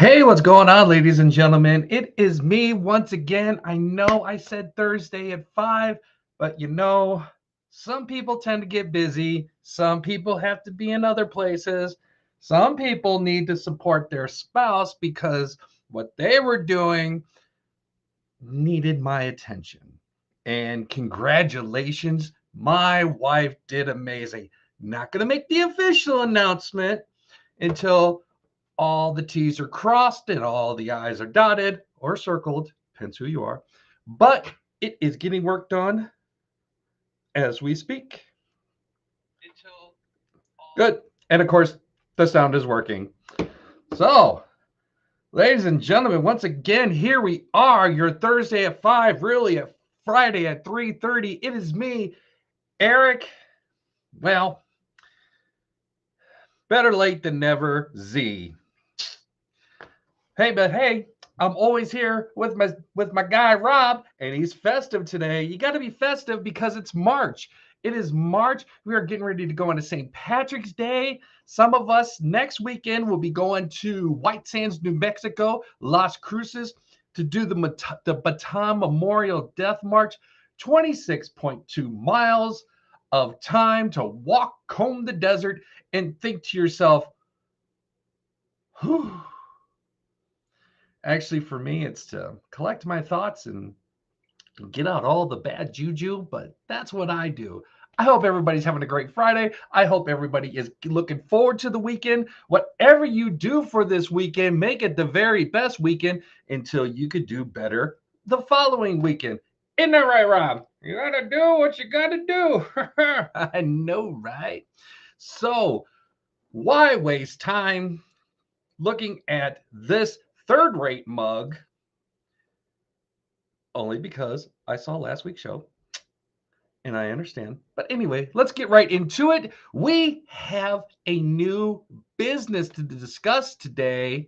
Hey, what's going on, ladies and gentlemen? It is me once again. I know I said Thursday at 5, but some people tend to get busy. Some people have to be in other places. Some people need to support their spouse because what they were doing needed my attention. And congratulations, my wife did amazing. Not going to make the official announcement until all the T's are crossed and all the I's are dotted or circled, depends who you are. But it is getting work done as we speak. Good. And of course, the sound is working. So, ladies and gentlemen, once again, here we are, your Thursday at 5, really a Friday at 3:30. It is me, Erik. Well, better late than never, Z. Hey, I'm always here with my guy Rob, and he's festive today. You got to be festive because it's March. It is March. We are getting ready to go into St. Patrick's Day. Some of us next weekend will be going to White Sands, New Mexico, Las Cruces, to do the Baton Memorial Death March. 26.2 miles of time to walk, comb the desert, and think to yourself, whew. Actually, for me, it's to collect my thoughts and get out all the bad juju, but that's what I do. I hope everybody's having a great Friday. I hope everybody is looking forward to the weekend. Whatever you do for this weekend, make it the very best weekend until you could do better the following weekend. Isn't that right, Rob? You gotta do what you gotta do. I know, right? So, why waste time looking at this third-rate mug? Only because I saw last week's show and I understand. But anyway, let's get right into it. We have a new business to discuss today.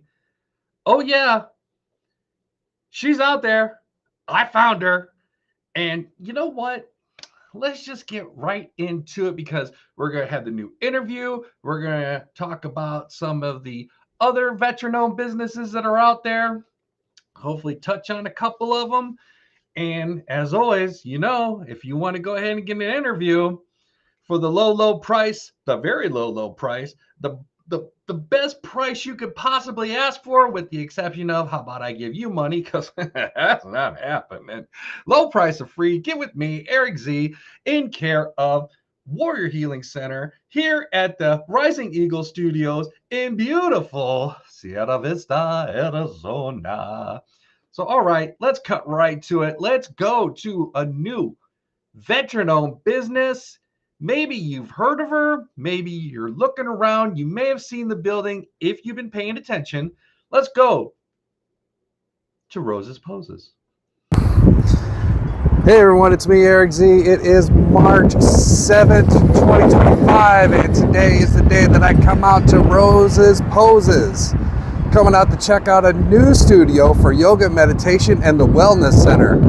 Oh yeah, she's out there. I found her. And you know what? Let's just get right into it because we're going to have the new interview. We're going to talk about some of the other veteran-owned businesses that are out there. Hopefully touch on a couple of them. And as always, if you want to go ahead and get an interview for the low price, the very low price, the best price you could possibly ask for, with the exception of, how about I give you money? Because that's not happening. Low price of free. Get with me, Erik Z, in care of Warrior Healing Center here at the Rising Eagle Studios in beautiful Sierra Vista, Arizona. So, all right, let's cut right to it. Let's go to a new veteran-owned business. Maybe you've heard of her. Maybe you're looking around. You may have seen the building if you've been paying attention. Let's go to Rose's Poses. Hey everyone, it's me, Erik Z. It is March 7th, 2025, and today is the day that I come out to Rose's Poses. Coming out to check out a new studio for yoga, meditation, and the wellness center.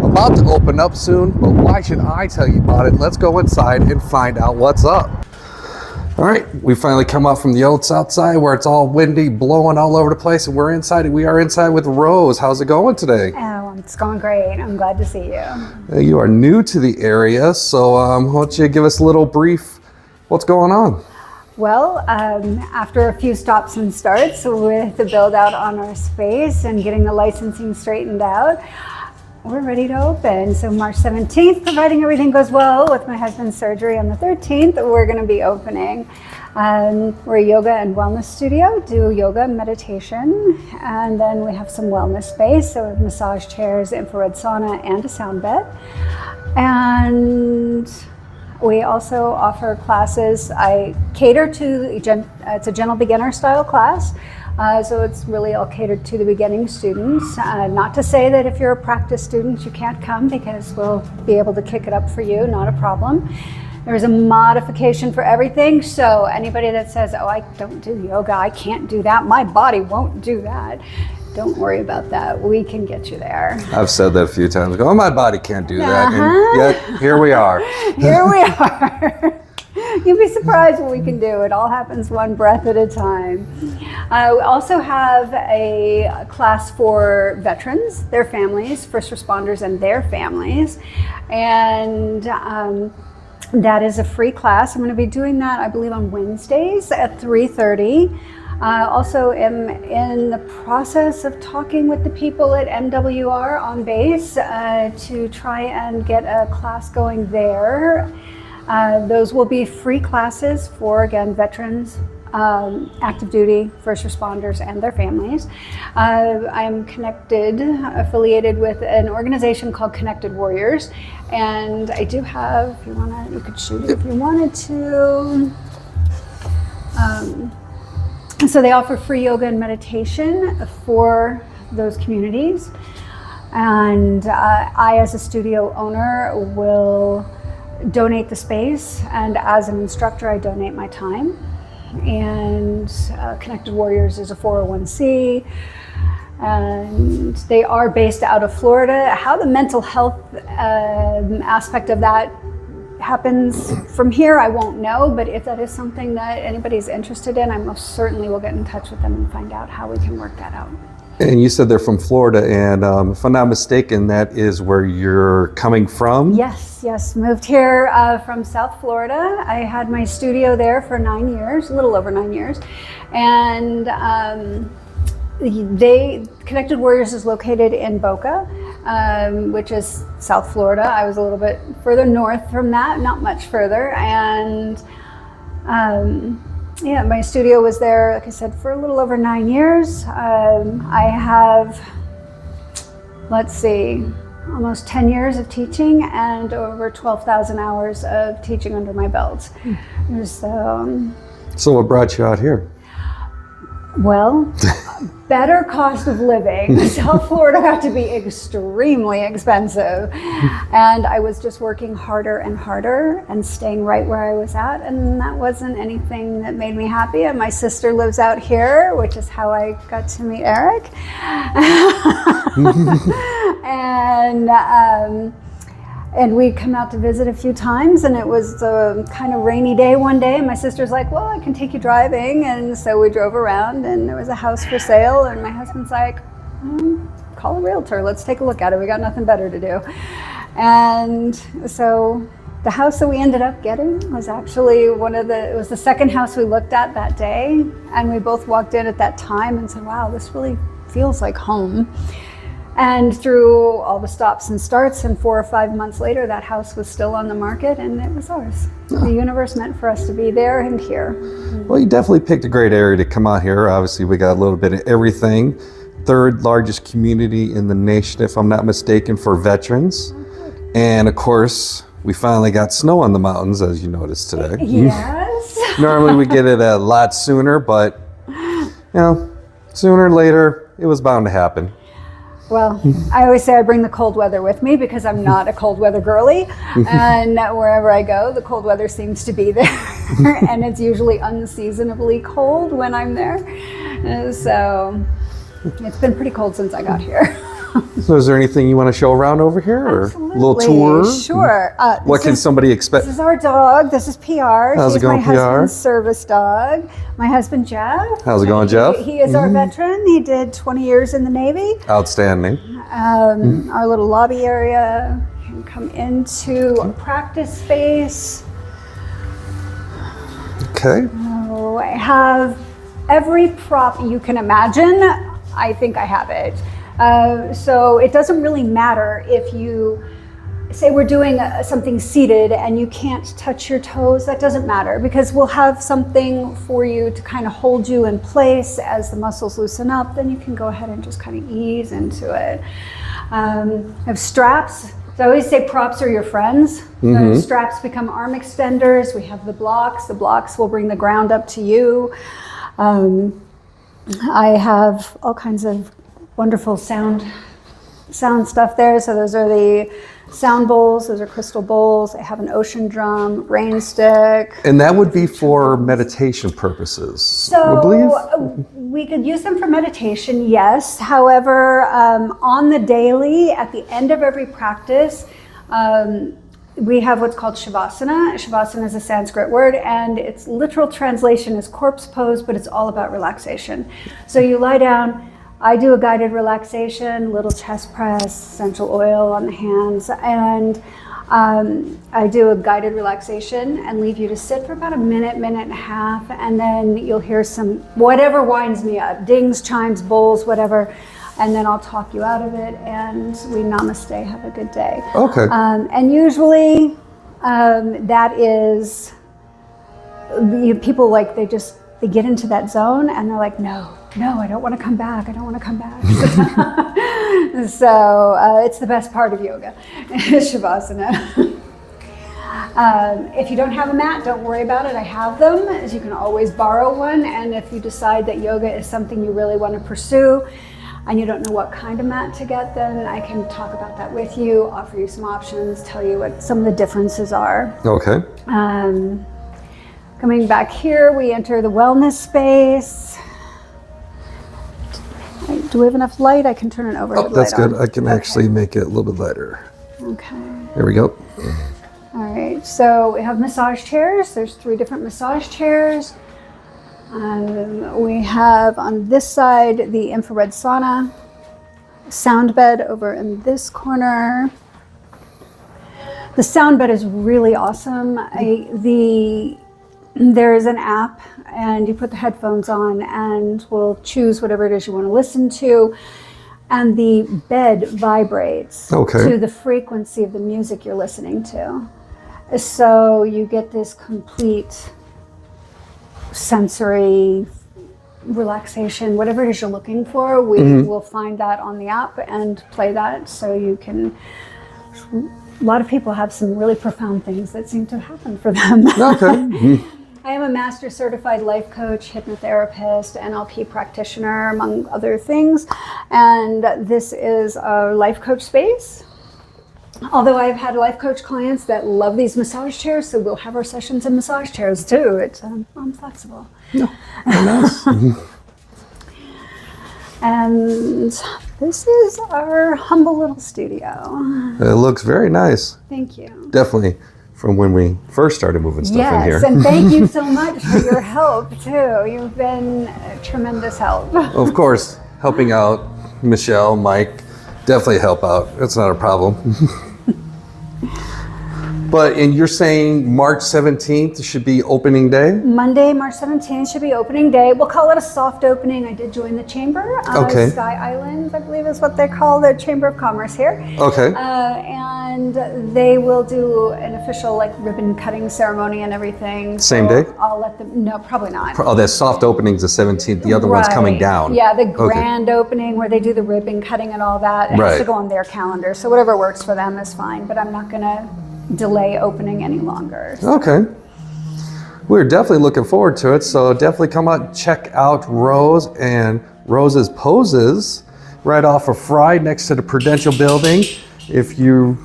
About to open up soon, but why should I tell you about it? Let's go inside and find out what's up. All right, we finally come out from the old south side where it's all windy, blowing all over the place, and we're inside. We are inside with Rose. How's it going today? Oh, it's going great. I'm glad to see you. You are new to the area, so why don't you give us a little brief, what's going on? Well, after a few stops and starts with the build out on our space and getting the licensing straightened out, we're ready to open. So March 17th, providing everything goes well with my husband's surgery on the 13th, we're going to be opening. We're a yoga and wellness studio, do yoga and meditation, and then we have some wellness space, so we have massage chairs, infrared sauna, and a sound bed. And we also offer classes. I cater to, it's a gentle beginner style class. So it's really all catered to the beginning students. Not to say that if you're a practice student, you can't come, because we'll be able to kick it up for you, not a problem. There's a modification for everything. So anybody that says, oh, I don't do yoga, I can't do that, my body won't do that, don't worry about that. We can get you there. I've said that a few times. Oh, my body can't do that. And yet, here we are. Here we are. You'll be surprised what we can do. It all happens one breath at a time. We also have a class for veterans, their families, first responders and their families. And that is a free class. I'm going to be doing that, I believe, on Wednesdays at 3:30. Also am in the process of talking with the people at MWR on base to try and get a class going there. Those will be free classes for, again, veterans, active duty, first responders, and their families. I'm affiliated with an organization called Connected Warriors, and I do have, if you want to, you could shoot it if you wanted to. So they offer free yoga and meditation for those communities. And I, as a studio owner, will donate the space. And as an instructor, I donate my time. And Connected Warriors is a 401c. And they are based out of Florida. How the mental health aspect of that happens from here, I won't know, but if that is something that anybody's interested in, I most certainly will get in touch with them and find out how we can work that out. And you said they're from Florida, and if I'm not mistaken, that is where you're coming from? Yes, moved here from South Florida. I had my studio there for 9 years, a little over 9 years, and Connected Warriors is located in Boca, which is South Florida. I was a little bit further north from that, not much further. And yeah, my studio was there, like I said, for a little over 9 years. I have, let's see, almost 10 years of teaching and over 12,000 hours of teaching under my belt. So what brought you out here? Well, better cost of living. South Florida got to be extremely expensive. And I was just working harder and harder and staying right where I was at. And that wasn't anything that made me happy. And my sister lives out here, which is how I got to meet Erik. And we'd come out to visit a few times, and it was a kind of rainy day one day, and my sister's like, well, I can take you driving. And so we drove around, and there was a house for sale, and my husband's like, call a realtor, let's take a look at it, we got nothing better to do. And so the house that we ended up getting was actually it was the second house we looked at that day, and we both walked in at that time and said, wow, this really feels like home. And through all the stops and starts, and 4 or 5 months later, that house was still on the market, and it was ours. The universe meant for us to be there and here. Well, you definitely picked a great area to come out here. Obviously, we got a little bit of everything. Third largest community in the nation, if I'm not mistaken, for veterans. And of course, we finally got snow on the mountains, as you noticed today. Yes. Normally we get it a lot sooner, but sooner or later, it was bound to happen. Well, I always say I bring the cold weather with me because I'm not a cold weather girly, and wherever I go, the cold weather seems to be there, and it's usually unseasonably cold when I'm there. So it's been pretty cold since I got here. So is there anything you want to show around over here, or Absolutely. a little tour? Sure. What can somebody expect? This is our dog. This is PR. How's it going, She's my PR? husband's service dog. My husband, Jeff. How's it going, Jeff? He is our veteran. He did 20 years in the Navy. Outstanding. Our little lobby area. You can come into a practice space. Okay. So I have every prop you can imagine. I think I have it. So it doesn't really matter if you say we're doing something seated and you can't touch your toes. That doesn't matter, because we'll have something for you to kind of hold you in place as the muscles loosen up. Then you can go ahead and just kind of ease into it. I have straps. So I always say props are your friends. The straps become arm extenders. We have the blocks. The blocks will bring the ground up to you. I have all kinds of wonderful sound stuff there. So those are the sound bowls. Those are crystal bowls. I have an ocean drum, rain stick. And that would be for meditation purposes, So I believe? we could use them for meditation, yes. However, on the daily, at the end of every practice, we have what's called Shavasana. Shavasana is a Sanskrit word, and its literal translation is corpse pose, but it's all about relaxation. So you lie down. I do a guided relaxation, little chest press, essential oil on the hands, and I do a guided relaxation and leave you to sit for about a minute, minute and a half, and then you'll hear some, whatever winds me up, dings, chimes, bowls, whatever, and then I'll talk you out of it, and we namaste, have a good day. Okay. And usually that is, people like, they get into that zone and they're like, no, I don't want to come back. I don't want to come back. So it's the best part of yoga, Shavasana. If you don't have a mat, don't worry about it. I have them, as you can always borrow one. And if you decide that yoga is something you really want to pursue and you don't know what kind of mat to get, then I can talk about that with you, offer you some options, tell you what some of the differences are. Okay. Coming back here, we enter the wellness space. Do we have enough light? I can turn an overhead Oh, that's light on. good. I can actually make it a little bit lighter. Okay. There we go. All right. So we have massage chairs. There's 3 different massage chairs. We have on this side the infrared sauna, sound bed over in this corner. The sound bed is really awesome. There is an app, and you put the headphones on and we'll choose whatever it is you want to listen to, and the bed vibrates to the frequency of the music you're listening to. So you get this complete sensory relaxation, whatever it is you're looking for. We will find that on the app and play that, so you can. A lot of people have some really profound things that seem to happen for them. Okay. I am a master certified life coach, hypnotherapist, NLP practitioner, among other things. And this is a life coach space. Although I've had life coach clients that love these massage chairs, so we'll have our sessions in massage chairs too. It's I'm flexible. No. Nice. And this is our humble little studio. It looks very nice. Thank you. Definitely from when we first started moving stuff in here. Yes, and thank you so much for your help too. You've been a tremendous help. Of course, helping out Michelle, Mike, definitely help out. That's not a problem. And you're saying March 17th should be opening day? Monday, March 17th should be opening day. We'll call it a soft opening. I did join the chamber. Okay. Sky Islands, I believe is what they call the Chamber of Commerce here. Okay. And they will do an official ribbon cutting ceremony and everything. Same So day? I'll let them, no, probably not. Oh, that soft opening's the 17th. The other one's coming down. Yeah, the grand opening where they do the ribbon cutting and all that. It has to go on their calendar. So whatever works for them is fine. But I'm not going to delay opening any longer. Okay. We're definitely looking forward to it. So definitely come out, check out Rose and Rose's Poses right off of Fry next to the Prudential Building. If you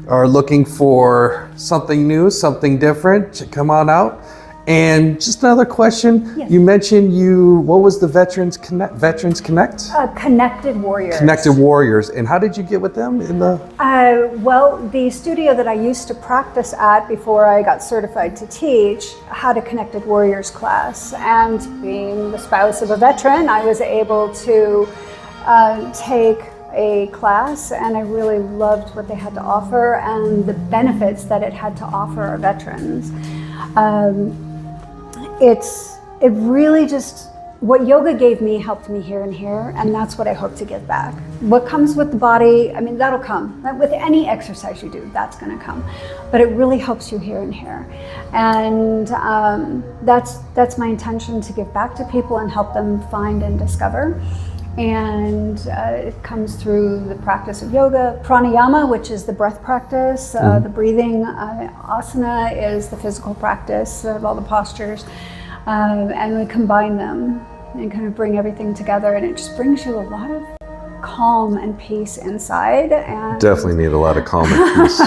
are looking for something new, something different, come on out. And just another question. Yes. You mentioned what was the Veterans Connect? Connected Warriors. Connected Warriors. And how did you get with them in the? Well, the studio that I used to practice at before I got certified to teach had a Connected Warriors class. And being the spouse of a veteran, I was able to take a class, and I really loved what they had to offer and the benefits that it had to offer our veterans. It really just, what yoga gave me helped me here and here, and that's what I hope to give back. What comes with the body, I mean, that'll come. With any exercise you do, that's gonna come. But it really helps you here and here. And that's my intention, to give back to people and help them find and discover. And it comes through the practice of yoga, pranayama, which is the breath practice, the breathing, asana is the physical practice of all the postures, and we combine them and kind of bring everything together, and it just brings you a lot of calm and peace inside. And Definitely need a lot of calm and peace.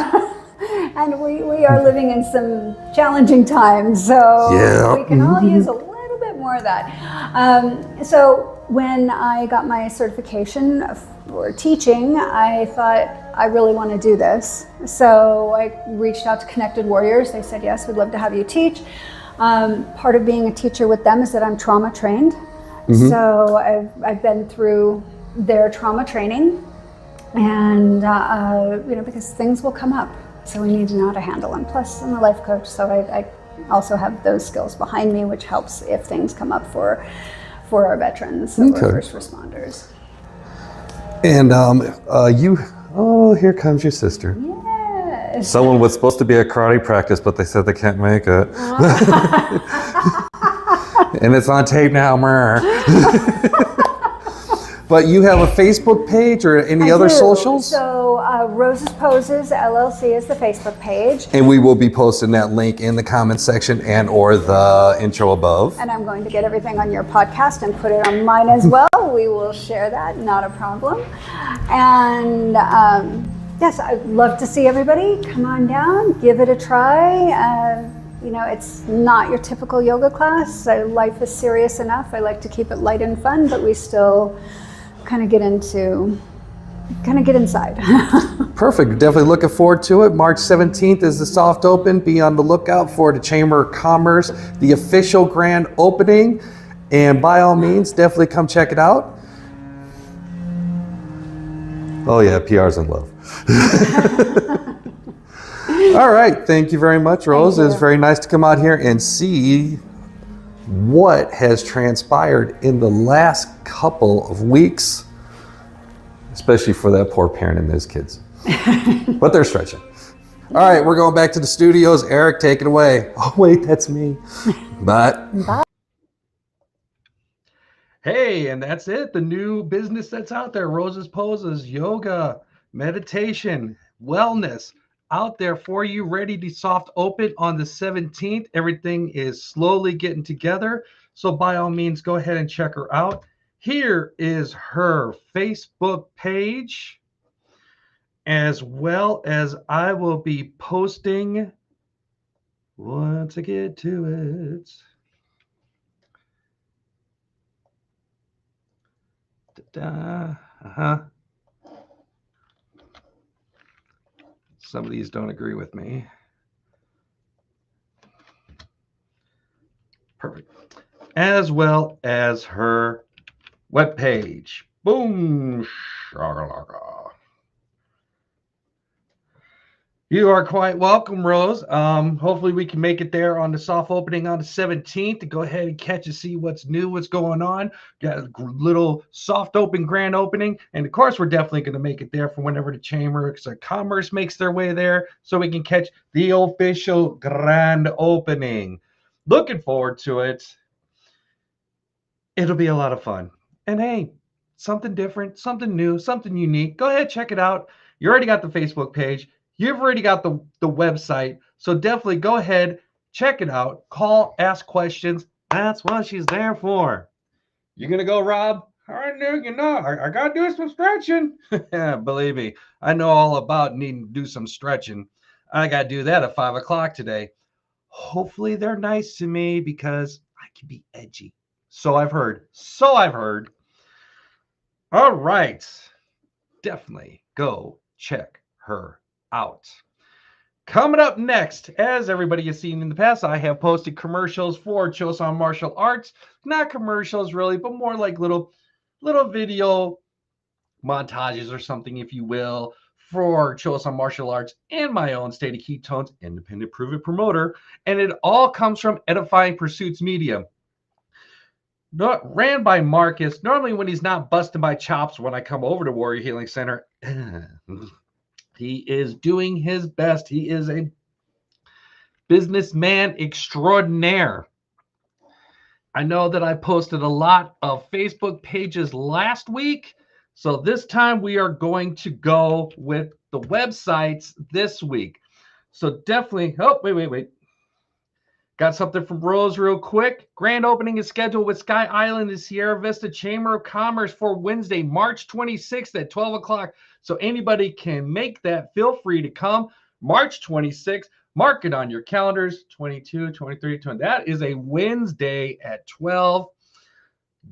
And we are living in some challenging times, so we can all use a little bit more of that. So when I got my certification for teaching, I thought, I really want to do this. So I reached out to Connected Warriors. They said, yes, we'd love to have you teach. Part of being a teacher with them is that I'm trauma trained. So I've been through their trauma training, and because things will come up, so we need to know how to handle them. Plus, I'm a life coach, so I also have those skills behind me, which helps if things come up for our veterans or first responders. And here comes your sister. Yes. Someone was supposed to be at karate practice, but they said they can't make it. And it's on tape now. But you have a Facebook page or any other socials? So Rose's Poses LLC is the Facebook page. And we will be posting that link in the comments section and or the intro above. And I'm going to get everything on your podcast and put it on mine as well. We will share that, not a problem. And yes, I'd love to see everybody. Come on down, give it a try. It's not your typical yoga class. Life is serious enough. I like to keep it light and fun, but we still kind of get inside. Perfect. Definitely looking forward to it. March 17th is the soft open. Be on the lookout for the Chamber of Commerce, the official grand opening. And by all means, definitely come check it out. Oh yeah, PR's in love. All right. Thank you very much, Rose. It's very nice to come out here and see what has transpired in the last couple of weeks, especially for that poor parent and those kids. But they're stretching. All right, we're going back to the studios. Eric, take it away. Oh, wait, that's me. Bye. Hey, and that's it. The new business that's out there, Rose's Poses, yoga, meditation, wellness, out there for you, ready to soft open on the 17th. Everything is slowly getting together. So by all means, go ahead and check her out. Here is her Facebook page, as well as I will be posting once I get to it. Some of these don't agree with me. Perfect. As well as her webpage. Boom. You are quite welcome, Rose. Hopefully we can make it there on the soft opening on the 17th to go ahead and catch and see what's new, what's going on. Got a little soft open grand opening. And of course, we're definitely going to make it there for whenever the Chamber of Commerce makes their way there so we can catch the official grand opening. Looking forward to it. It'll be a lot of fun. And hey, something different, something new, something unique. Go ahead, check it out. You already got the Facebook page. You've already got the website. So definitely go ahead, check it out, call, ask questions. That's what she's there for. You going to go, Rob? I got to do some stretching. Believe me, I know all about needing to do some stretching. I got to do that at 5 o'clock today. Hopefully they're nice to me because I can be edgy. So I've heard. All right. Definitely go check her out. Coming up next, as everybody has seen in the past, I have posted commercials for Chosun Martial Arts. Not commercials really, but more like little video montages or something, if you will, for Chosun Martial Arts and my own State of Ketones, independent prove-it promoter. And it all comes from Edifying Pursuits Media. Ran by Marcus. Normally when he's not busting my chops when I come over to Warrior Healing Center, he is doing his best. He is a businessman extraordinaire. I know that I posted a lot of Facebook pages last week. So this time we are going to go with the websites this week. So definitely, wait. Got something from Rose real quick. Grand opening is scheduled with Sky Island and Sierra Vista Chamber of Commerce for Wednesday, March 26th at 12 o'clock. So anybody can make that. Feel free to come. March 26th. Mark it on your calendars. 22, 23, 20. That is a Wednesday at 12.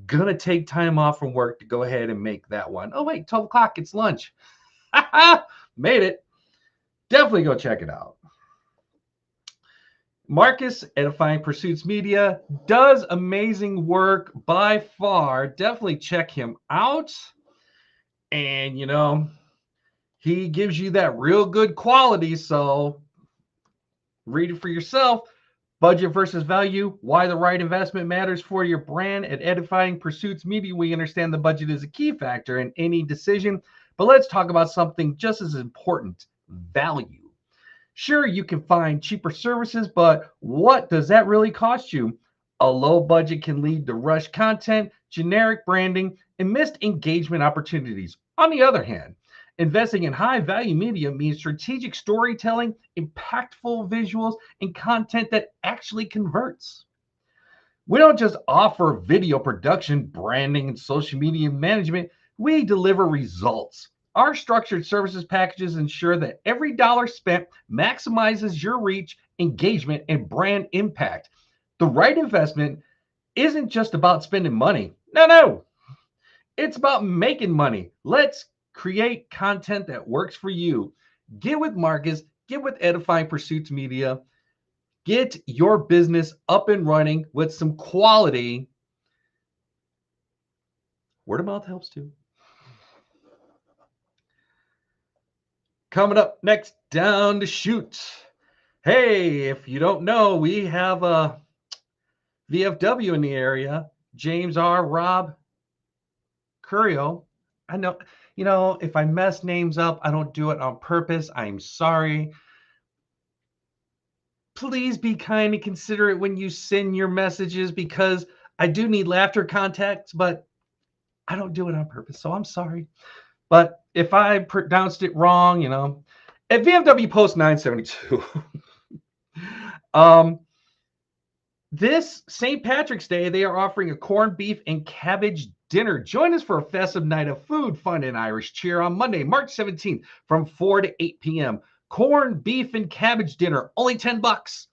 gonna take time off from work to go ahead and make that one. Oh, wait, 12 o'clock, it's lunch. Made it. Definitely go check it out. Marcus, Edifying Pursuits Media, does amazing work by far. Definitely check him out. And, you know, he gives you that real good quality. So read it for yourself. Budget versus value, why the right investment matters for your brand. At Edifying Pursuits Media, we understand the budget is a key factor in any decision. But let's talk about something just as important, value. Sure, you can find cheaper services, but what does that really cost you? A low budget can lead to rushed content, generic branding, and missed engagement opportunities. On the other hand, investing in high value media means strategic storytelling, impactful visuals, and content that actually converts. We don't just offer video production, branding, and social media management, we deliver results. Our structured services packages ensure that every dollar spent maximizes your reach, engagement, and brand impact. The right investment isn't just about spending money. No. It's about making money. Let's create content that works for you. Get with Marcus, get with Edifying Pursuits Media. Get your business up and running with some quality. Word of mouth helps too. Coming up next, Down to Shoot. Hey, if you don't know, we have a VFW in the area. James R. Rob Curio. I know, you know, if I mess names up, I don't do it on purpose. I'm sorry. Please be kind and considerate when you send your messages because I do need laughter context, but I don't do it on purpose. So I'm sorry. But if I pronounced it wrong, you know, at VFW Post 972, this St. Patrick's Day, they are offering a corned beef and cabbage dinner. Join us for a festive night of food, fun, and Irish cheer on Monday, March 17th from 4 to 8 p.m. Corned beef and cabbage dinner, only $10.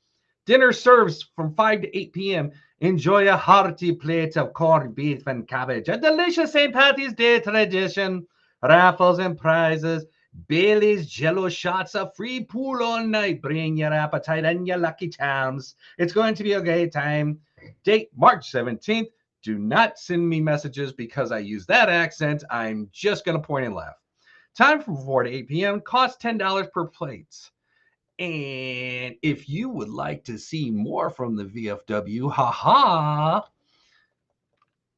Dinner serves from 5 to 8 p.m. Enjoy a hearty plate of corned beef and cabbage, a delicious St. Patty's Day tradition. Raffles and prizes, Bailey's Jello shots, a free pool all night. Bring your appetite and your lucky charms. It's going to be a great time. Date March 17th. Do not send me messages because I use that accent. I'm just going to point and laugh. Time from 4 to 8 p.m. Cost $10 per plate. And if you would like to see more from the VFW,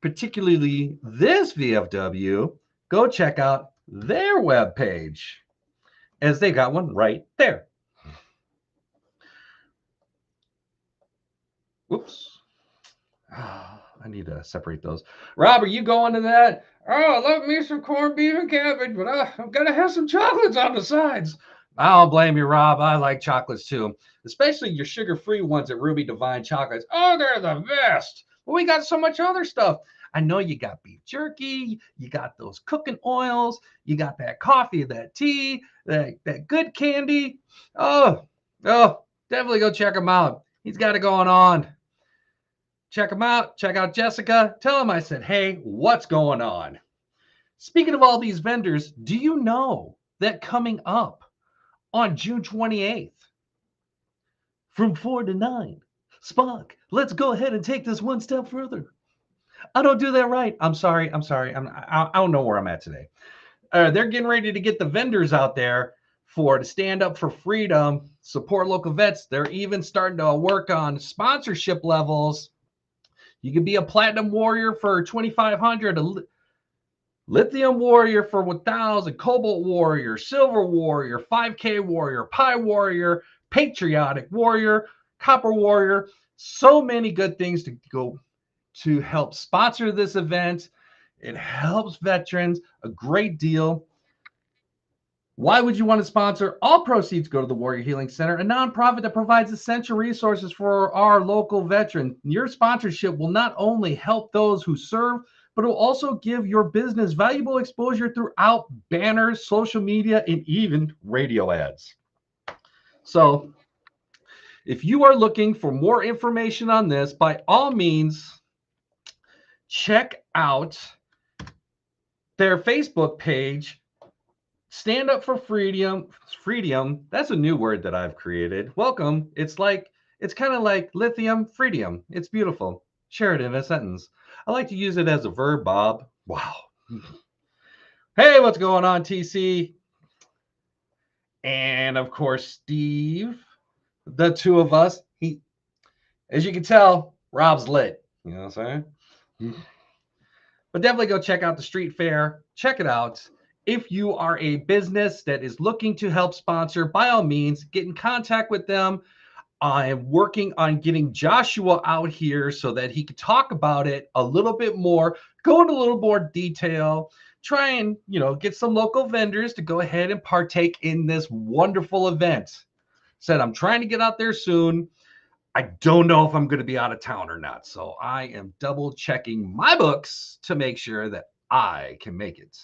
particularly this VFW, go check out their webpage, as they got one right there. Whoops. I need to separate those. Rob, are you going to that? Oh, I love me some corned beef and cabbage, but I'm going to have some chocolates on the sides. I don't blame you, Rob. I like chocolates too, especially your sugar-free ones at Ruby Divine Chocolates. Oh, they're the best. But we got so much other stuff. I know you got beef jerky, you got those cooking oils, you got that coffee, that tea, that good candy. Oh, definitely go check him out. He's got it going on. Check him out. Check out Jessica. Tell him I said, hey, what's going on? Speaking of all these vendors, do you know that coming up on June 28th from 4 to 9, Spock, let's go ahead and take this one step further. I don't do that right. I'm sorry. I don't know where I'm at today. They're getting ready to get the vendors out there to stand up for freedom, support local vets. They're even starting to work on sponsorship levels. You can be a platinum warrior for 2,500, a lithium warrior for 1,000, cobalt warrior, silver warrior, 5K warrior, pi warrior, patriotic warrior, copper warrior. So many good things to go to help sponsor this event. It helps veterans a great deal. Why would you want to sponsor? All proceeds go to the Warrior Healing Center, a nonprofit that provides essential resources for our local veterans. Your sponsorship will not only help those who serve, but it will also give your business valuable exposure throughout banners, social media, and even radio ads. So if you are looking for more information on this, by all means, check out their Facebook page, Stand Up for Freedom. Freedom, that's a new word that I've created. Welcome. It's kind of like lithium, freedom. It's beautiful. Share it in a sentence. I like to use it as a verb, Bob. Wow. Hey, what's going on, TC? And of course, Steve. The two of us. As you can tell, Rob's lit. You know what I'm saying? But definitely go check out the street fair. Check it out. If you are a business that is looking to help sponsor, by all means, get in contact with them. I am working on getting Joshua out here so that he could talk about it a little bit more, go into a little more detail, try and, get some local vendors to go ahead and partake in this wonderful event. Said I'm trying to get out there soon. I don't know if I'm going to be out of town or not. So I am double checking my books to make sure that I can make it.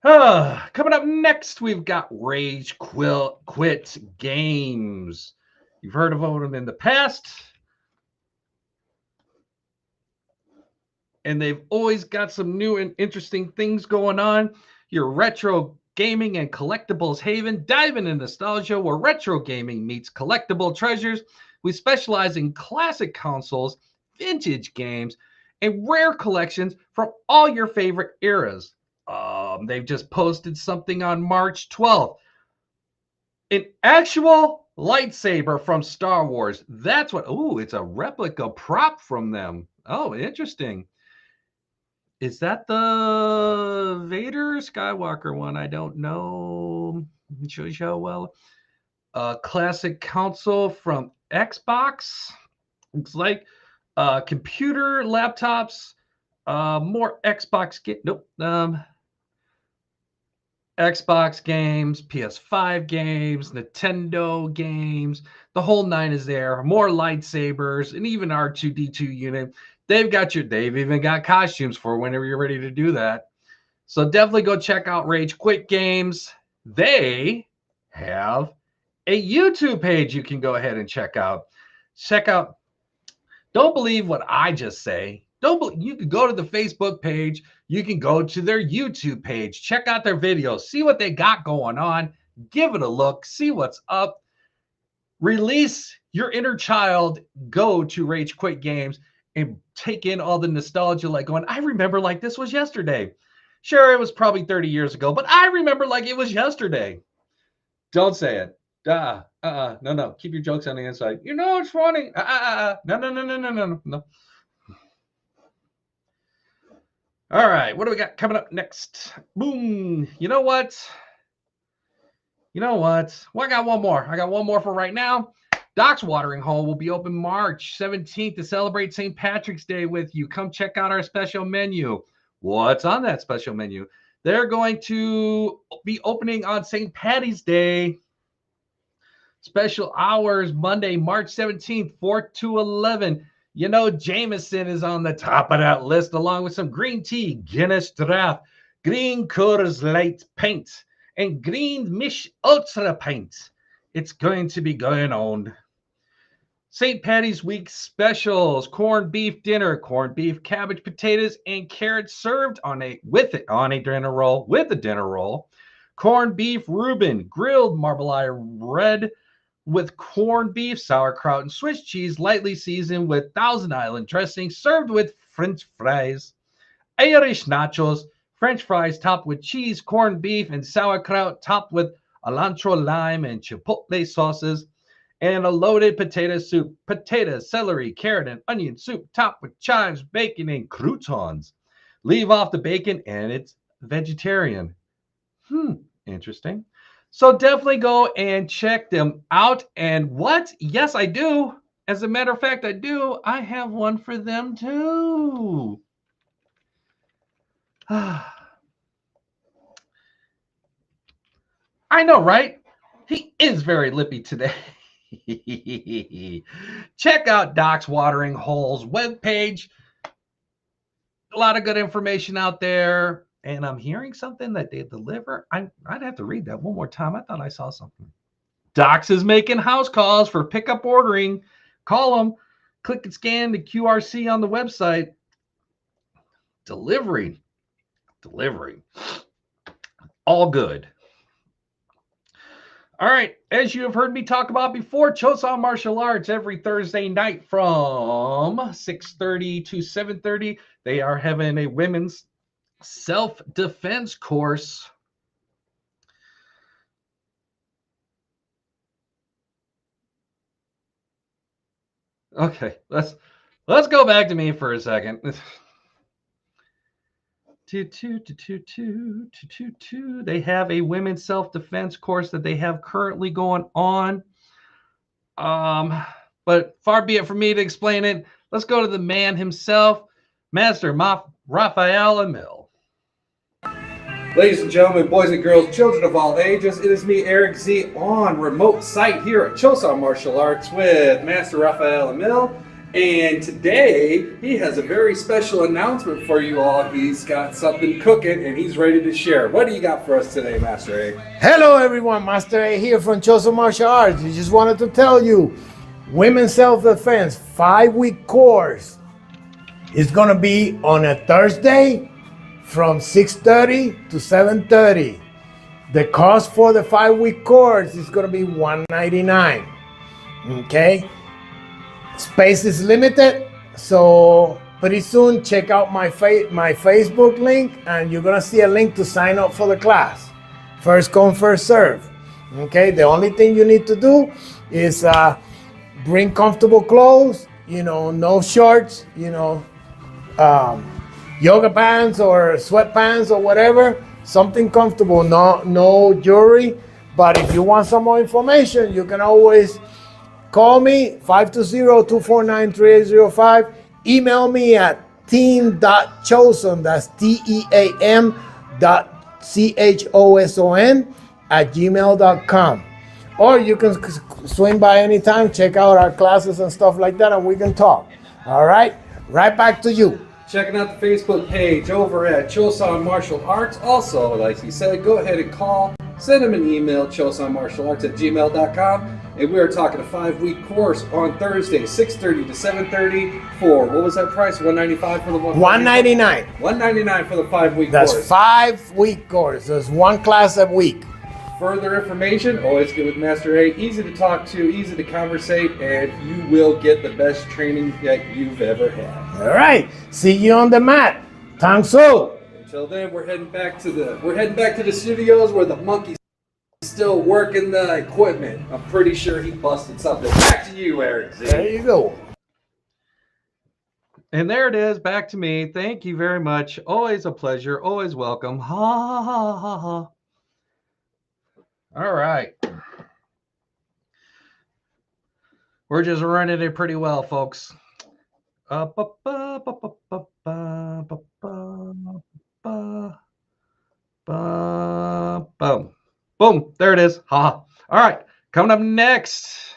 Coming up next, we've got Rage Quit Games. You've heard of them in the past. And they've always got some new and interesting things going on. Your retro gaming and collectibles haven, dive into nostalgia where retro gaming meets collectible treasures. We specialize in classic consoles, vintage games, and rare collections from all your favorite eras. They've just posted something on March 12th. An actual lightsaber from Star Wars. That's what, it's a replica prop from them. Oh, interesting. Is that the Vader Skywalker one? I don't know. Shows you how well. Classic console from Xbox. Looks like computer, laptops, more Xbox. Nope. Xbox games, PS5 games, Nintendo games. The whole nine is there. More lightsabers, and even R2D2 unit. They've even got costumes for whenever you're ready to do that. So definitely go check out Rage Quit Games. They have a YouTube page you can go ahead and check out. Don't believe what I just say. You can go to the Facebook page. You can go to their YouTube page. Check out their videos. See what they got going on. Give it a look. See what's up. Release your inner child. Go to Rage Quit Games and take in all the nostalgia, like going, I remember like this was yesterday. Sure, it was probably 30 years ago, but I remember like it was yesterday. Don't say it. No. Keep your jokes on the inside. It's funny. No. All right, what do we got coming up next? Boom. You know what? Well, I got one more for right now. Doc's Watering Hole will be open March 17th to celebrate St. Patrick's Day with you. Come check out our special menu. What's on that special menu? They're going to be opening on St. Patty's Day. Special hours Monday, March 17th, 4 to 11. Jameson is on the top of that list, along with some green tea, Guinness Draft, green Coors Light Paint, and green Mish Ultra Paint. It's going to be going on. St. Patty's Week specials: corned beef dinner, corned beef, cabbage, potatoes, and carrots served on a dinner roll. Corned beef Reuben, grilled Marble Red with corned beef, sauerkraut, and Swiss cheese, lightly seasoned with Thousand Island dressing, served with French fries. Irish nachos, French fries topped with cheese, corned beef, and sauerkraut, topped with cilantro, lime, and chipotle sauces. And a loaded potato soup, potatoes, celery, carrot, and onion soup, topped with chives, bacon, and croutons. Leave off the bacon, and it's vegetarian. Interesting. So definitely go and check them out. And what? Yes, I do. As a matter of fact, I do. I have one for them too. I know, right? He is very lippy today. Check out Doc's Watering Hole's webpage. A lot of good information out there. And I'm hearing something that they deliver. I'd have to read that one more time. I thought I saw something. Docs is making house calls for pickup ordering. Call them. Click and scan the QRC on the website. delivering. All good. All right, as you have heard me talk about before, Chosun Martial Arts every Thursday night from 6:30 to 7:30. They are having a women's self-defense course. Okay, let's go back to me for a second. They have a women's self-defense course that they have currently going on. But far be it for me to explain it. Let's go to the man himself, Master Raphael Emil. Ladies and gentlemen, boys and girls, children of all ages, it is me, Erik Z, on remote site here at Chosun Martial Arts with Master Raphael Emil. And today, he has a very special announcement for you all. He's got something cooking and he's ready to share. What do you got for us today, Master A? Hello everyone, Master A here from Chosun Martial Arts. We just wanted to tell you, Women's Self-Defense 5-week course is going to be on a Thursday from 6:30 to 7:30. The cost for the 5-week course is going to be $199. Okay? Space is limited, so pretty soon check out my Facebook link and you're going to see a link to sign up for the class. First come, first serve. Okay? The only thing you need to do is bring comfortable clothes, no shorts, yoga pants or sweatpants or whatever, something comfortable, no jewelry. But if you want some more information, you can always call me 520-249-3805. Email me at team.chosun, that's team.chosun@gmail.com. Or you can swing by anytime, check out our classes and stuff like that, and we can talk. All right, right back to you. Checking out the Facebook page over at Chosun Martial Arts. Also, like he said, go ahead and call, send him an email, chosunmartialarts@gmail.com. And we are talking a 5-week course on Thursday, 6:30 to 7:30 for, what was that price? $195 for the one? $199. $199 for the 5-week course. That's 5-week course. There's one class a week. Further information, always get with Master A. Easy to talk to, easy to conversate, and you will get the best training that you've ever had. All right. See you on the mat. Tangso. Until then, we're heading back to the studios where the monkey's still working the equipment. I'm pretty sure he busted something. Back to you, Erik Z. There you go. And there it is, back to me. Thank you very much. Always a pleasure. Always welcome. Ha ha ha ha. All right. We're just running it pretty well, folks. Boom. Boom. There it is. Ha. All right. Coming up next.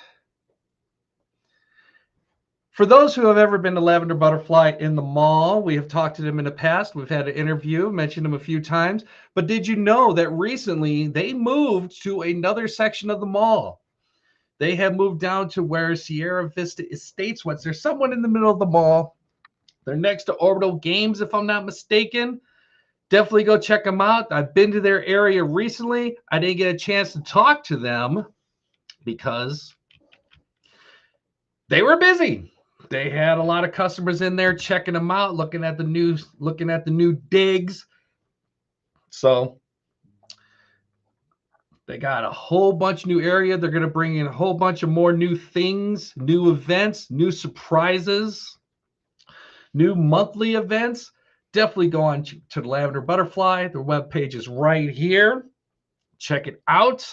For those who have ever been to Lavender Butterfly in the mall, we have talked to them in the past. We've had an interview, mentioned them a few times. But did you know that recently they moved to another section of the mall? They have moved down to where Sierra Vista Estates was. There's someone in the middle of the mall. They're next to Orbital Games, if I'm not mistaken. Definitely go check them out. I've been to their area recently. I didn't get a chance to talk to them because they were busy. They had a lot of customers in there checking them out, looking at the new digs. So they got a whole bunch of new area. They're going to bring in a whole bunch of more new things, new events, new surprises, new monthly events. Definitely go on to the Lavender Butterfly. Their webpage is right here. Check it out.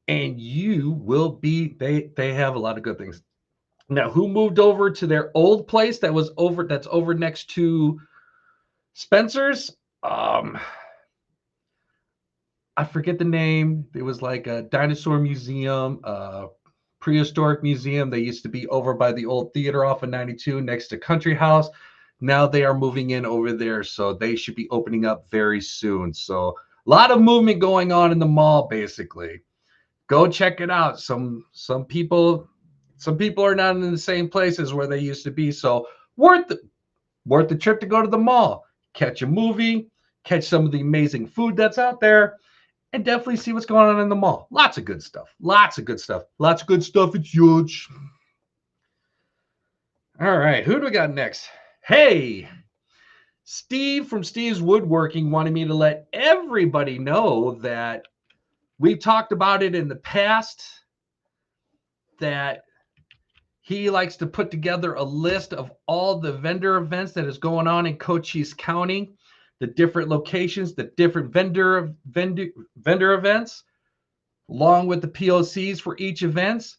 And you will be, they have a lot of good things. Now, who moved over to their old place that's over next to Spencer's? I forget the name. It was like a dinosaur museum, prehistoric museum. They used to be over by the old theater off of 92 next to Country House. Now they are moving in over there, so they should be opening up very soon. So a lot of movement going on in the mall, basically. Go check it out. Some people are not in the same places where they used to be, so worth worth the trip to go to the mall, catch a movie, catch some of the amazing food that's out there, and definitely see what's going on in the mall. Lots of good stuff. Lots of good stuff. Lots of good stuff. It's huge. All right. Who do we got next? Hey, Steve from Steve's Woodworking wanted me to let everybody know that we've talked about it in the past, that he likes to put together a list of all the vendor events that is going on in Cochise County, the different locations, the different vendor events, along with the POCs for each events.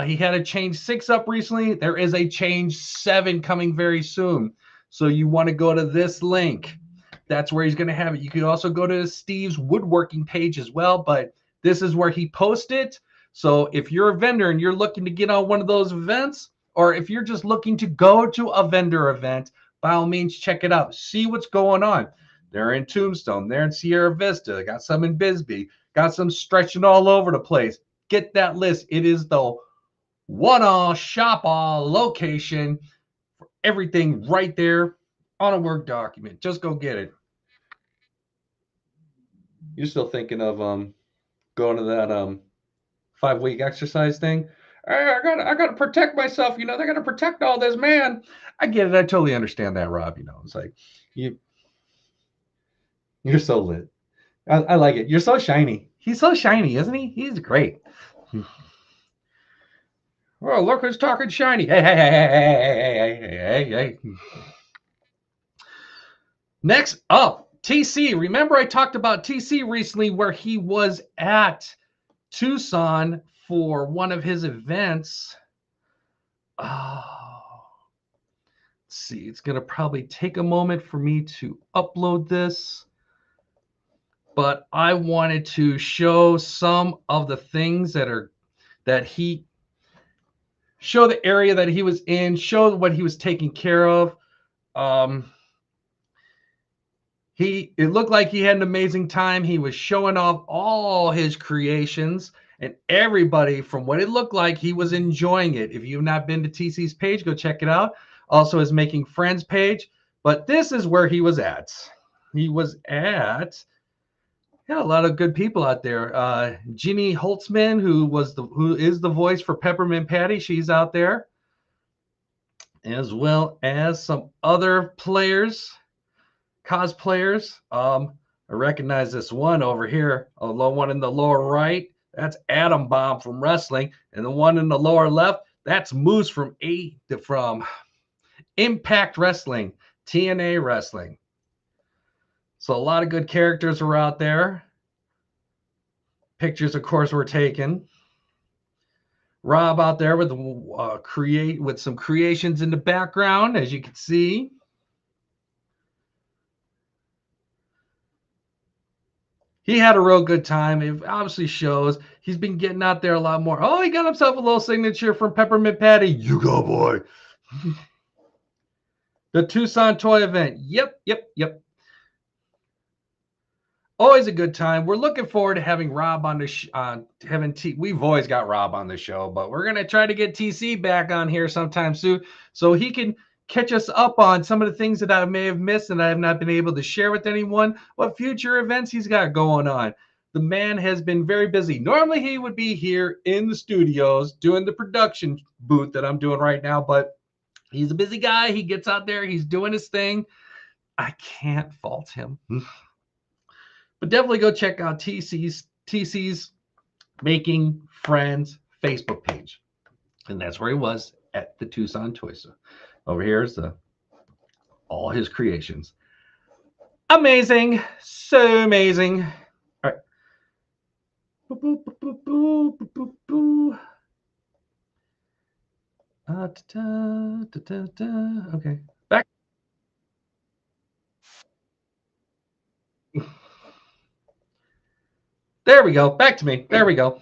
He had a change 6 up recently. There is a change 7 coming very soon. So you want to go to this link. That's where he's going to have it. You can also go to Steve's Woodworking page as well, but this is where he posts it. So if you're a vendor and you're looking to get on one of those events, or if you're just looking to go to a vendor event, by all means, check it out. See what's going on. They're in Tombstone. They're in Sierra Vista. Got some in Bisbee. Got some stretching all over the place. Get that list. It is the one-all, shop-all location for everything right there on a Word document. Just go get it. You're still thinking of going to that 5-week exercise thing? I gotta protect myself. You know, they gotta protect all this, man. I get it. I totally understand that, Rob. You know, it's like you're so lit. I like it. You're so shiny. He's so shiny, isn't he? He's great. Oh, look who's talking shiny. Hey. Next up, TC. Remember I talked about TC recently where he was at Tucson for one of his events. Oh, let's see. It's going to probably take a moment for me to upload this. But I wanted to show some of the things that he show the area that he was in, show what he was taking care of. It looked like he had an amazing time. He was showing off all his creations, and everybody, from what it looked like, he was enjoying it. If you've not been to TC's page, go check it out. Also his Making Friends page. But this is where he was at. He was at a lot of good people out there. Jeannie Holtzman, who is the voice for Peppermint Patty, she's out there, as well as some other players, cosplayers. I recognize this one over here, the one in the lower right. That's Atom Bomb from wrestling, and the one in the lower left, that's Moose from Impact Wrestling, TNA Wrestling. So a lot of good characters are out there. Pictures, of course, were taken. Rob out there with some creations in the background, as you can see. He had a real good time. It obviously shows. He's been getting out there a lot more. Oh, he got himself a little signature from Peppermint Patty. You go, boy. The Tucson Toy Event. Yep. Always a good time. We're looking forward to having Rob on the We've always got Rob on the show, but we're going to try to get TC back on here sometime soon so he can catch us up on some of the things that I may have missed and I have not been able to share with anyone, what future events he's got going on. The man has been very busy. Normally he would be here in the studios doing the production booth that I'm doing right now, but he's a busy guy. He gets out there. He's doing his thing. I can't fault him. But definitely go check out TC's Making Friends Facebook page. And that's where he was at the Tucson Toy Store. Over here is all his creations. Amazing. So amazing. All right. Okay. Back. There we go. Back to me. There we go.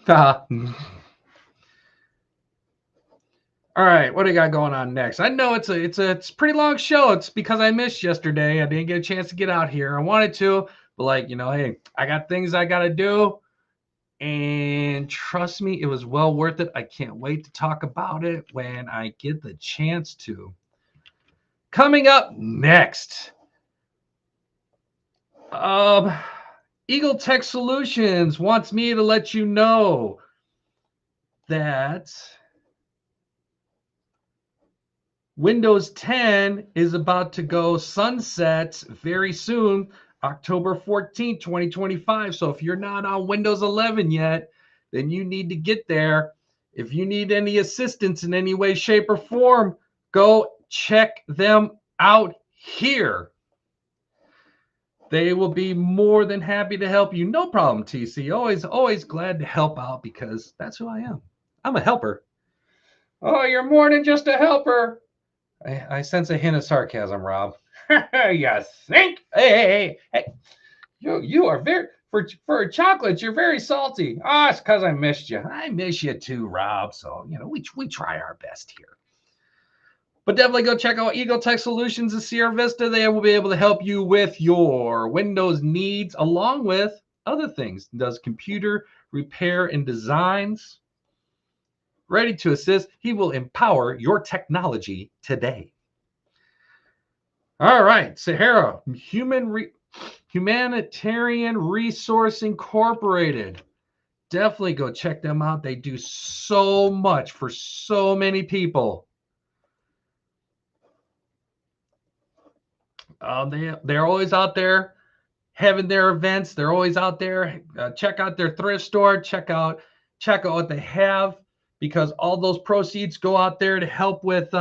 All right, what do you got going on next? I know it's a pretty long show. It's because I missed yesterday. I didn't get a chance to get out here. I wanted to, but hey, I got things I got to do. And trust me, it was well worth it. I can't wait to talk about it when I get the chance to. Coming up next, Eagle Tech Solutions wants me to let you know that Windows 10 is about to go sunset very soon, October 14th, 2025. So if you're not on Windows 11 yet, then you need to get there. If you need any assistance in any way, shape, or form, go check them out here. They will be more than happy to help you. No problem, TC. Always glad to help out because that's who I am. I'm a helper. Oh, you're more than just a helper. I sense a hint of sarcasm, Rob. You think? Hey. You are very for chocolate. You're very salty. Ah, it's because I missed you. I miss you too, Rob. So we try our best here. But definitely go check out Eagle Tech Solutions at Sierra Vista. They will be able to help you with your Windows needs, along with other things. Does computer repair and designs. Ready to assist. He will empower your technology today. All right, Sahara, Humanitarian Resource Incorporated. Definitely go check them out. They do so much for so many people. They're always out there having their events. They're always out there. Check out their thrift store. Check out what they have, because all those proceeds go out there to help with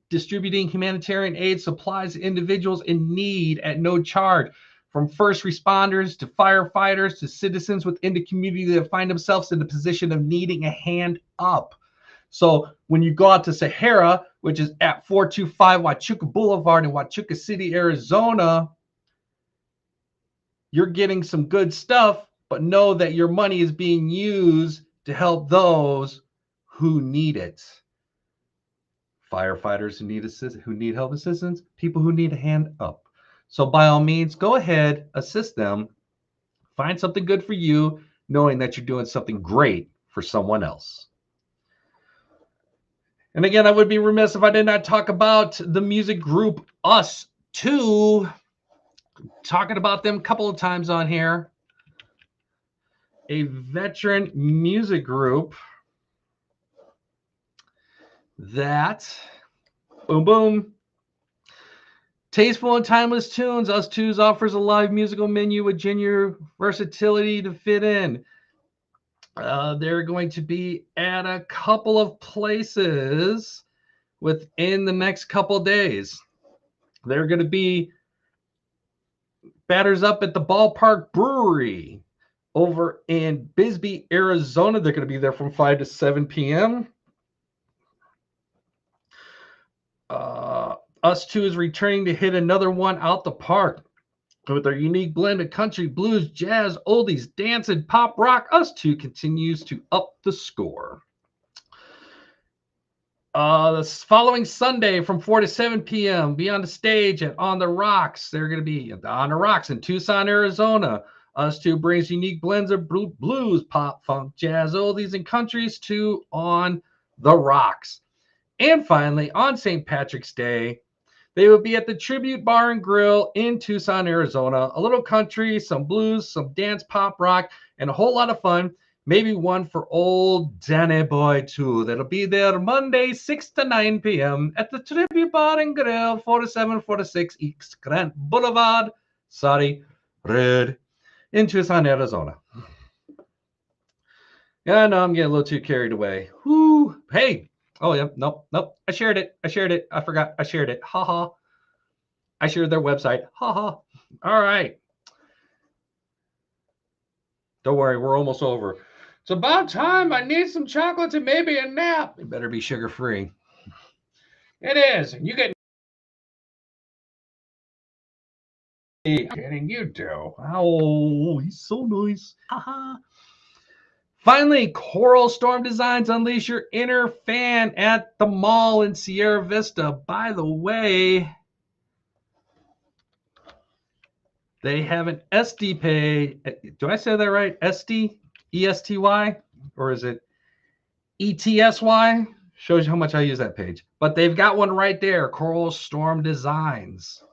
distributing humanitarian aid supplies to individuals in need at no charge, from first responders to firefighters to citizens within the community that find themselves in the position of needing a hand up. So when you go out to Sahara, which is at 425 Huachuca Boulevard in Huachuca City, Arizona, you're getting some good stuff, but know that your money is being used to help those who need it. Firefighters who need help assistance, people who need a hand up. So by all means, go ahead, assist them, find something good for you, knowing that you're doing something great for someone else. And again, I would be remiss if I did not talk about the music group Us Two. Talking about them a couple of times on here. A veteran music group that, boom, tasteful and timeless tunes. Us Two's offers a live musical menu with genuine versatility to fit in. They're going to be at a couple of places within the next couple of days. They're going to be batters up at the Ballpark Brewery over in Bisbee, Arizona. They're going to be there from 5 to 7 p.m. Us Two is returning to hit another one out the park. With their unique blend of country, blues, jazz, oldies, dance, and pop rock, Us Two continues to up the score. This following Sunday from 4 to 7 p.m., be on the stage at On the Rocks. They're going to be at the On the Rocks in Tucson, Arizona. Us Two brings unique blends of blues, pop, funk, jazz, oldies, and countries to On the Rocks. And finally, on St. Patrick's Day, they will be at the Tribute Bar and Grill in Tucson, Arizona. A little country, some blues, some dance, pop, rock, and a whole lot of fun. Maybe one for old Danny Boy, too. That'll be there Monday, 6 to 9 p.m. at the Tribute Bar and Grill, 4746 East Grant Boulevard. Red, in Tucson, Arizona. Yeah, I know I'm getting a little too carried away. Whoo, hey. Oh, yeah. Nope. I shared it. I forgot. I shared it. Ha. I shared their website. Ha. All right. Don't worry. We're almost over. It's about time. I need some chocolate and maybe a nap. It better be sugar-free. It is. And you get... Getting you do. Oh, he's so nice. Ha. Finally, Coral Storm Designs, unleash your inner fan at the mall in Sierra Vista. By the way, they have an SD pay. Do I say that right? SD? ESTY? Or is it ETSY? Shows you how much I use that page. But they've got one right there, Coral Storm Designs.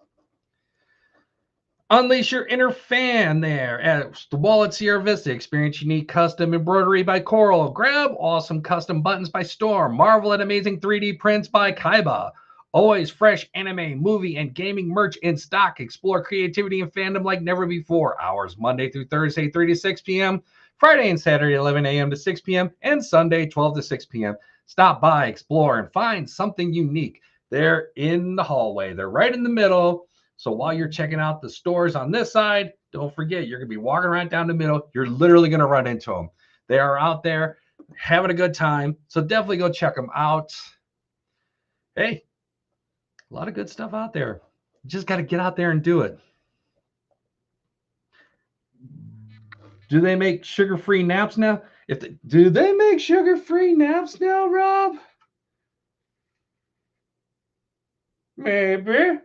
Unleash your inner fan there at the wall at Sierra Vista. Experience unique custom embroidery by Coral. Grab awesome custom buttons by Storm. Marvel at amazing 3D prints by Kaiba. Always fresh anime, movie, and gaming merch in stock. Explore creativity and fandom like never before. Hours Monday through Thursday, 3 to 6 p.m. Friday and Saturday, 11 a.m. to 6 p.m. And Sunday, 12 to 6 p.m. Stop by, explore, and find something unique. They're in the hallway. They're right in the middle. So while you're checking out the stores on this side, don't forget, you're going to be walking right down the middle. You're literally going to run into them. They are out there having a good time. So definitely go check them out. Hey, a lot of good stuff out there. You just got to get out there and do it. Do they make sugar-free naps now? Do they make sugar-free naps now, Rob? Maybe.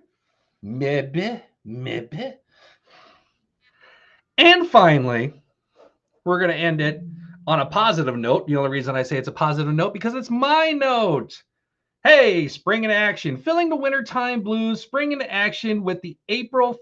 And finally, we're going to end it on a positive note. The only reason I say it's a positive note because it's my note. Hey, spring in action. Filling the wintertime blues. Spring into action with the April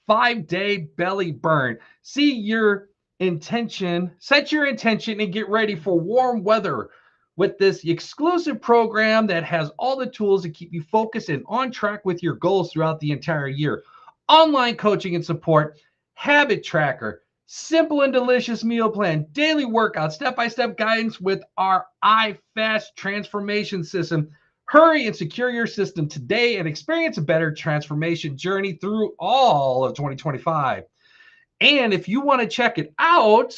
5-day belly burn. Set your intention, and get ready for warm weather with this exclusive program that has all the tools to keep you focused and on track with your goals throughout the entire year. Online coaching and support, habit tracker, simple and delicious meal plan, daily workout, step-by-step guidance with our iFast transformation system. Hurry and secure your system today and experience a better transformation journey through all of 2025. And if you want to check it out,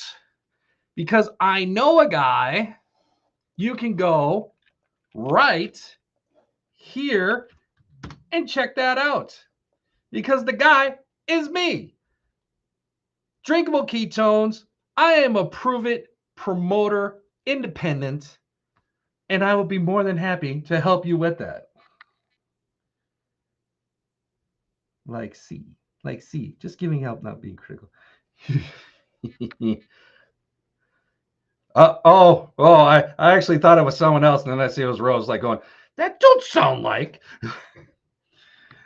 because I know a guy, you can go right here and check that out. Because the guy is me. Drinkable Ketones. I am a prove it promoter, independent, and I will be more than happy to help you with that. Like C, just giving help, not being critical. I actually thought it was someone else, and then I see it was Rose, like going, that don't sound like.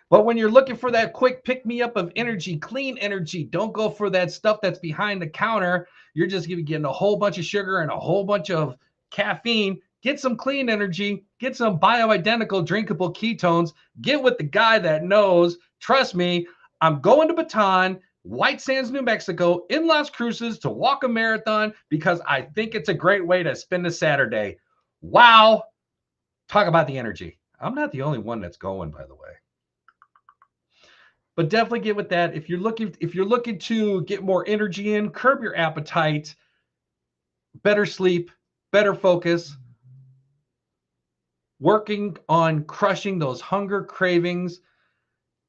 But when you're looking for that quick pick-me-up of energy, clean energy, don't go for that stuff that's behind the counter. You're just getting a whole bunch of sugar and a whole bunch of caffeine. Get some clean energy. Get some bioidentical drinkable ketones. Get with the guy that knows. Trust me, I'm going to Baton, White Sands, New Mexico, in Las Cruces to walk a marathon because I think it's a great way to spend a Saturday. Wow. Talk about the energy. I'm not the only one that's going, by the way. But definitely get with that. If you're looking to get more energy in, curb your appetite, better sleep, better focus, working on crushing those hunger cravings,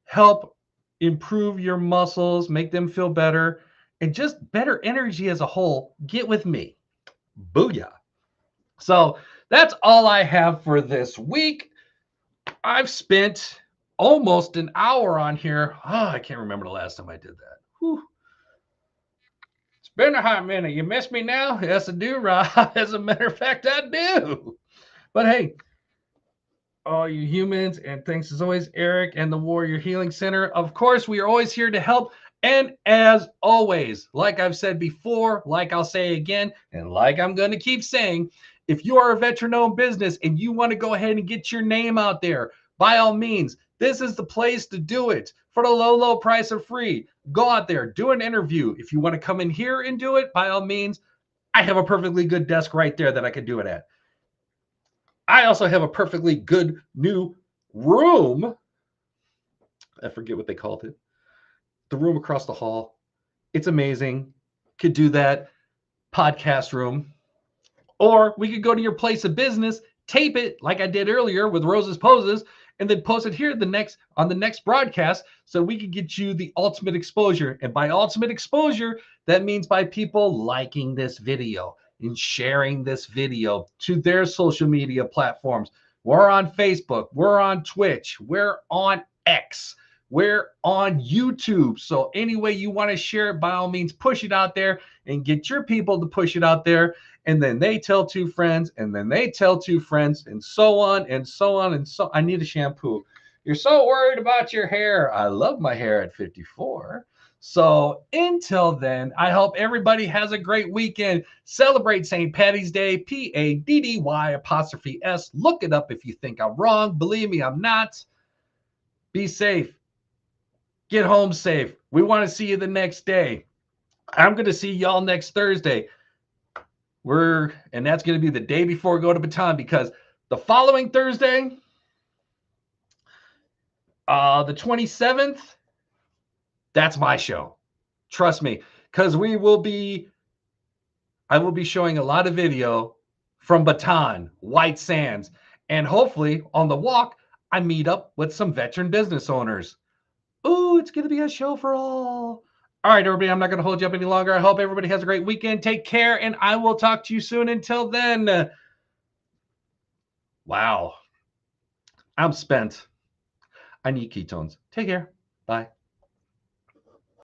help improve your muscles, make them feel better, and just better energy as a whole, get with me. Booyah. So that's all I have for this week. I've spent almost an hour on here. Oh, I can't remember the last time I did that. Whew. It's been a hot minute. You miss me now? Yes, I do, Rob. As a matter of fact, I do. But hey, all you humans, and thanks as always, Erik and the Warrior Healing Center. Of course, we are always here to help. And as always, like I've said before, like I'll say again, and like I'm going to keep saying, if you are a veteran-owned business and you want to go ahead and get your name out there, by all means, this is the place to do it for the low, low price of free. Go out there, do an interview. If you want to come in here and do it, by all means, I have a perfectly good desk right there that I could do it at. I also have a perfectly good new room. I forget what they called it. The room across the hall. It's amazing. Could do that. Podcast room. Or we could go to your place of business, tape it like I did earlier with Rose's Poses, and then post it here on the next broadcast so we can get you the ultimate exposure. And by ultimate exposure, that means by people liking this video and sharing this video to their social media platforms. We're on Facebook. We're on Twitch. We're on X. We're on YouTube. So any way you want to share it, by all means, push it out there and get your people to push it out there. And then they tell 2 friends, and then they tell 2 friends, and so on and so on and so. I need a shampoo. You're so worried about your hair. I love my hair at 54. So until then, I hope everybody has a great weekend. Celebrate St. Paddy's Day, Paddy''S. Look it up if you think I'm wrong. Believe me, I'm not. Be safe. Get home safe. We want to see you the next day. I'm going to see y'all next Thursday. And that's going to be the day before we go to Baton, because the following Thursday, the 27th, that's my show. Trust me, because I will be showing a lot of video from Baton, White Sands, and hopefully on the walk, I meet up with some veteran business owners. Ooh, it's going to be a show for all. All right, everybody, I'm not going to hold you up any longer. I hope everybody has a great weekend. Take care, and I will talk to you soon. Until then, wow, I'm spent. I need ketones. Take care. Bye.